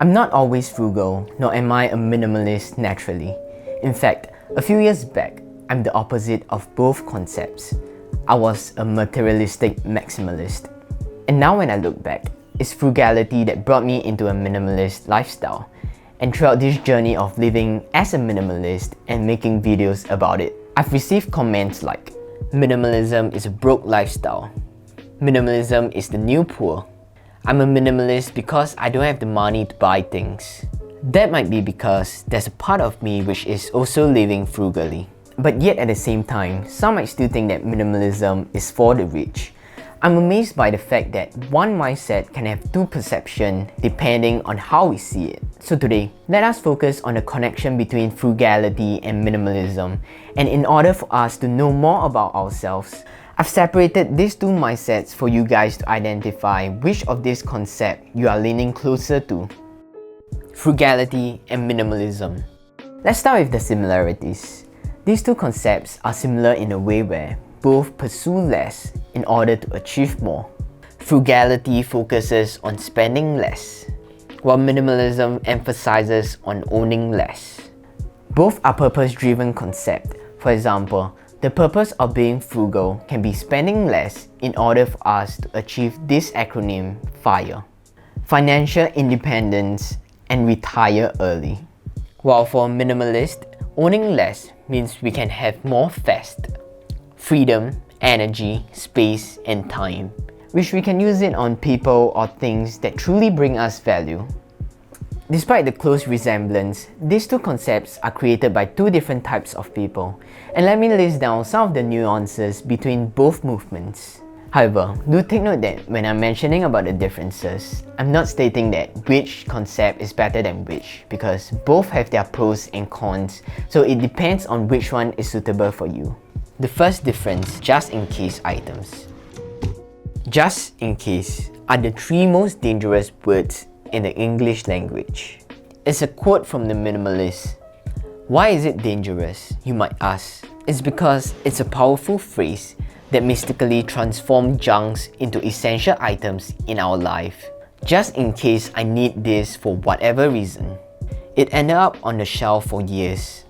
I'm not always frugal, nor am I a minimalist naturally. In fact, a few years back, I'm the opposite of both concepts. I was a materialistic maximalist. And now when I look back, it's frugality that brought me into a minimalist lifestyle. And throughout this journey of living as a minimalist and making videos about it, I've received comments like, minimalism is a broke lifestyle. Minimalism is the new poor. I'm a minimalist because I don't have the money to buy things. That might be because there's a part of me which is also living frugally. But yet at the same time, some might still think that minimalism is for the rich. I'm amazed by the fact that one mindset can have two perceptions depending on how we see it. So today, let us focus on the connection between frugality and minimalism. And in order for us to know more about ourselves, I've separated these two mindsets for you guys to identify which of these concepts you are leaning closer to. Frugality and minimalism. Let's start with the similarities. These two concepts are similar in a way where both pursue less in order to achieve more. Frugality focuses on spending less, while minimalism emphasizes on owning less. Both are purpose-driven concepts. For example, the purpose of being frugal can be spending less in order for us to achieve this acronym FIRE: financial independence and retire early. While for a minimalist, owning less means we can have more fast, freedom, energy, space, and time, which we can use it on people or things that truly bring us value. Despite the close resemblance, these two concepts are created by two different types of people, and let me list down some of the nuances between both movements. However, do take note that when I'm mentioning about the differences, I'm not stating that which concept is better than which, because both have their pros and cons, so it depends on which one is suitable for you. The first difference, just in case items. Just in case are the three most dangerous words in the English language. It's a quote from the minimalist. Why is it dangerous, you might ask? It's because it's a powerful phrase that mystically transforms junks into essential items in our life. Just in case I need this for whatever reason. It ended up on the shelf for years.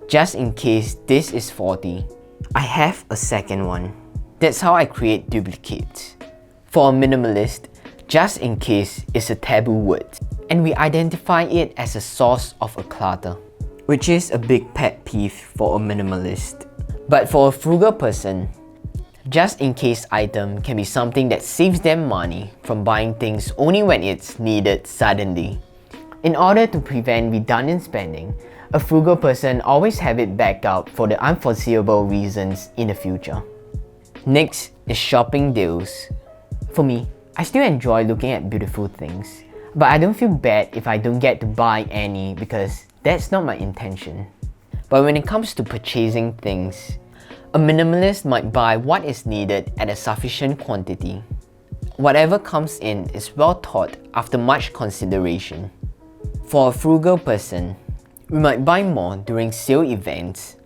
Just in case this is faulty, I have a second one. That's how I create duplicates. For a minimalist, just in case is a taboo word, and we identify it as a source of a clutter, which is a big pet peeve for a minimalist. But for a frugal person, just in case item can be something that saves them money from buying things only when it's needed suddenly. In order to prevent redundant spending, a frugal person always have it backed up for the unforeseeable reasons in the future. Next is shopping deals. For me, I still enjoy looking at beautiful things, but I don't feel bad if I don't get to buy any because that's not my intention. But when it comes to purchasing things, a minimalist might buy what is needed at a sufficient quantity. Whatever comes in is well thought after much consideration. For a frugal person, we might buy more during sale events,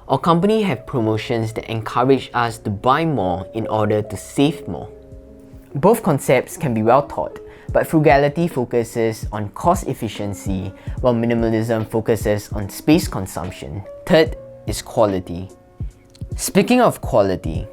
or companies have promotions that encourage us to buy more in order to save more. Both concepts can be well taught, but frugality focuses on cost efficiency, while minimalism focuses on space consumption. Third is quality. Speaking of quality,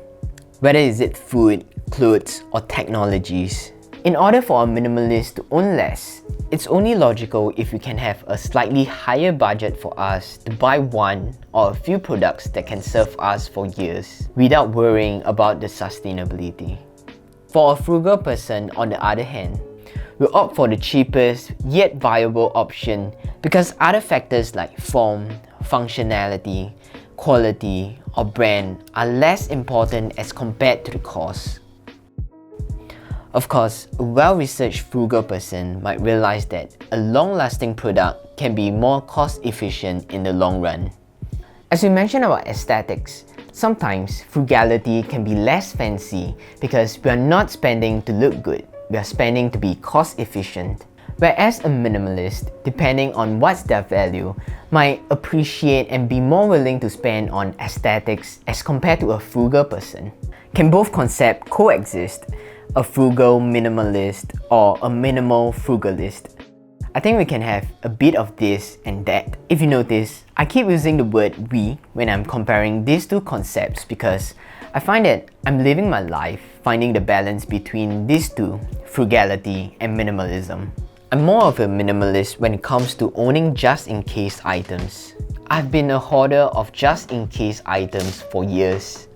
whether is it food, clothes, or technologies, in order for a minimalist to own less, it's only logical if we can have a slightly higher budget for us to buy one or a few products that can serve us for years without worrying about the sustainability. For a frugal person, on the other hand, will opt for the cheapest yet viable option because other factors like form, functionality, quality, or brand are less important as compared to the cost. Of course, a well-researched frugal person might realize that a long-lasting product can be more cost-efficient in the long run. As we mentioned about aesthetics, sometimes frugality can be less fancy because we are not spending to look good, we are spending to be cost-efficient. Whereas a minimalist, depending on what's their value, might appreciate and be more willing to spend on aesthetics as compared to a frugal person. Can both concepts coexist? A frugal minimalist or a minimal frugalist? I think we can have a bit of this and that. If you notice, I keep using the word we when I'm comparing these two concepts because I find that I'm living my life finding the balance between these two, frugality and minimalism. I'm more of a minimalist when it comes to owning just-in-case items. I've been a hoarder of just-in-case items for years,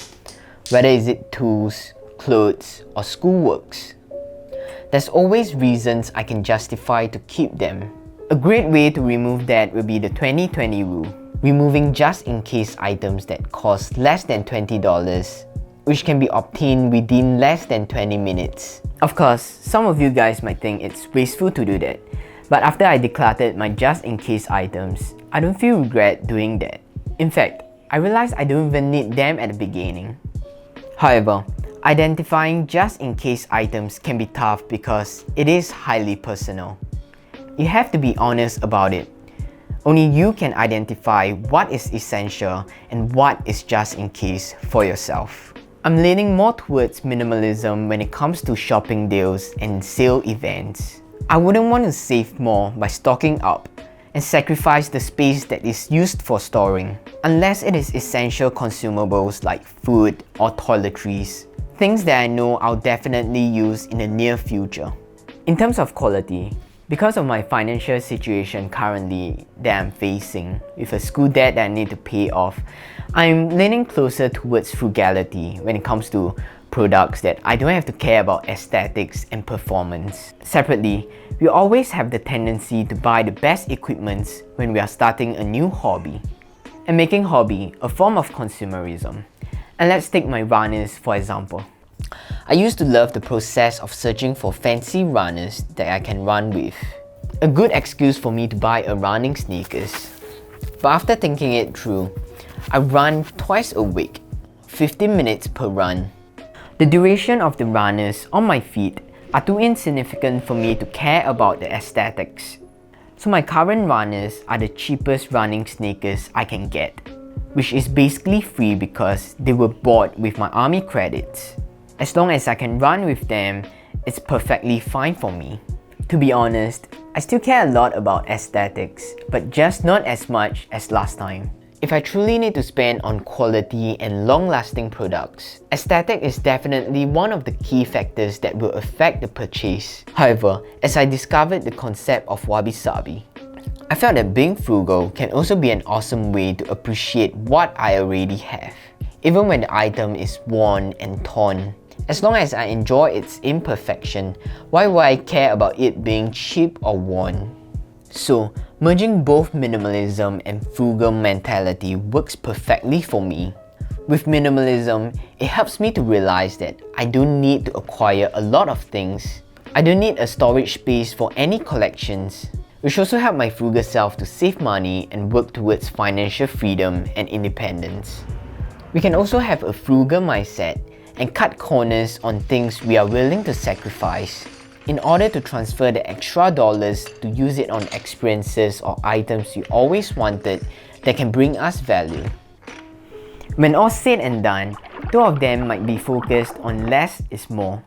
whether is it tools, clothes, or schoolworks. There's always reasons I can justify to keep them. A great way to remove that will be the 2020 rule, removing just-in-case items that cost less than $20, which can be obtained within less than 20 minutes. Of course, some of you guys might think it's wasteful to do that, but after I decluttered my just-in-case items, I don't feel regret doing that. In fact, I realized I don't even need them at the beginning. However, identifying just-in-case items can be tough because it is highly personal. You have to be honest about it. Only you can identify what is essential and what is just in case for yourself. I'm leaning more towards minimalism when it comes to shopping deals and sale events. I wouldn't want to save more by stocking up and sacrifice the space that is used for storing, unless it is essential consumables like food or toiletries. Things that I know I'll definitely use in the near future. In terms of quality, because of my financial situation currently that I'm facing, with a school debt that I need to pay off, I'm leaning closer towards frugality when it comes to products that I don't have to care about aesthetics and performance. Separately, we always have the tendency to buy the best equipments when we are starting a new hobby, and making hobby a form of consumerism. And let's take my runners for example. I used to love the process of searching for fancy runners that I can run with. A good excuse for me to buy a running sneakers. But after thinking it through, I run twice a week, 15 minutes per run. The duration of the runners on my feet are too insignificant for me to care about the aesthetics. So my current runners are the cheapest running sneakers I can get, which is basically free because they were bought with my army credits. As long as I can run with them, it's perfectly fine for me. To be honest, I still care a lot about aesthetics, but just not as much as last time. If I truly need to spend on quality and long-lasting products, aesthetic is definitely one of the key factors that will affect the purchase. However, as I discovered the concept of wabi-sabi, I felt that being frugal can also be an awesome way to appreciate what I already have. Even when the item is worn and torn, as long as I enjoy its imperfection, why would I care about it being cheap or worn? So, merging both minimalism and frugal mentality works perfectly for me. With minimalism, it helps me to realize that I don't need to acquire a lot of things. I don't need a storage space for any collections, which also helps my frugal self to save money and work towards financial freedom and independence. We can also have a frugal mindset and cut corners on things we are willing to sacrifice in order to transfer the extra dollars to use it on experiences or items you always wanted that can bring us value. When all said and done, two of them might be focused on less is more.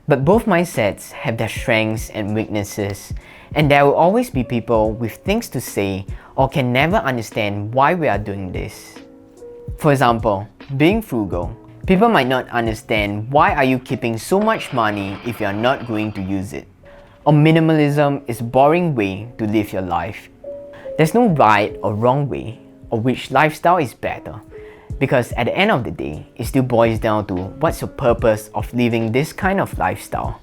But both mindsets have their strengths and weaknesses, and there will always be people with things to say or can never understand why we are doing this. For example, being frugal. People might not understand why are you keeping so much money if you are not going to use it. Or minimalism is a boring way to live your life. There's no right or wrong way, or which lifestyle is better, because at the end of the day, it still boils down to what's your purpose of living this kind of lifestyle.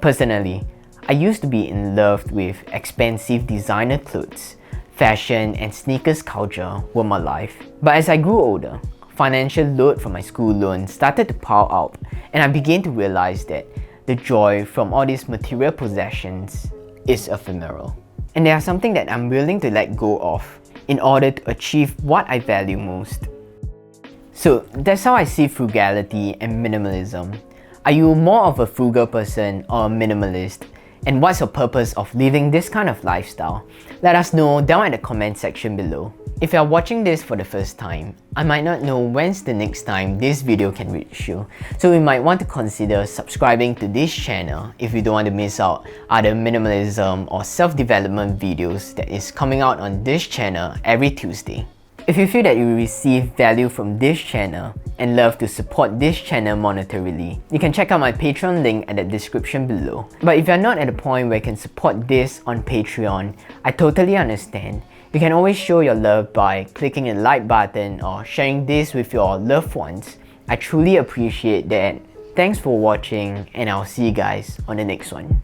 Personally, I used to be in love with expensive designer clothes. Fashion and sneakers culture were my life. But as I grew older, financial load from my school loan started to pile up, and I began to realize that the joy from all these material possessions is ephemeral. And they are something that I'm willing to let go of in order to achieve what I value most. So that's how I see frugality and minimalism. Are you more of a frugal person or a minimalist? And what's your purpose of living this kind of lifestyle? Let us know down in the comment section below. If you are watching this for the first time, I might not know when's the next time this video can reach you, so you might want to consider subscribing to this channel if you don't want to miss out other minimalism or self-development videos that is coming out on this channel every Tuesday. If you feel that you receive value from this channel and love to support this channel monetarily, you can check out my Patreon link at the description below. But if you're not at a point where you can support this on Patreon, I totally understand. You can always show your love by clicking the like button or sharing this with your loved ones. I truly appreciate that. Thanks for watching, and I'll see you guys on the next one.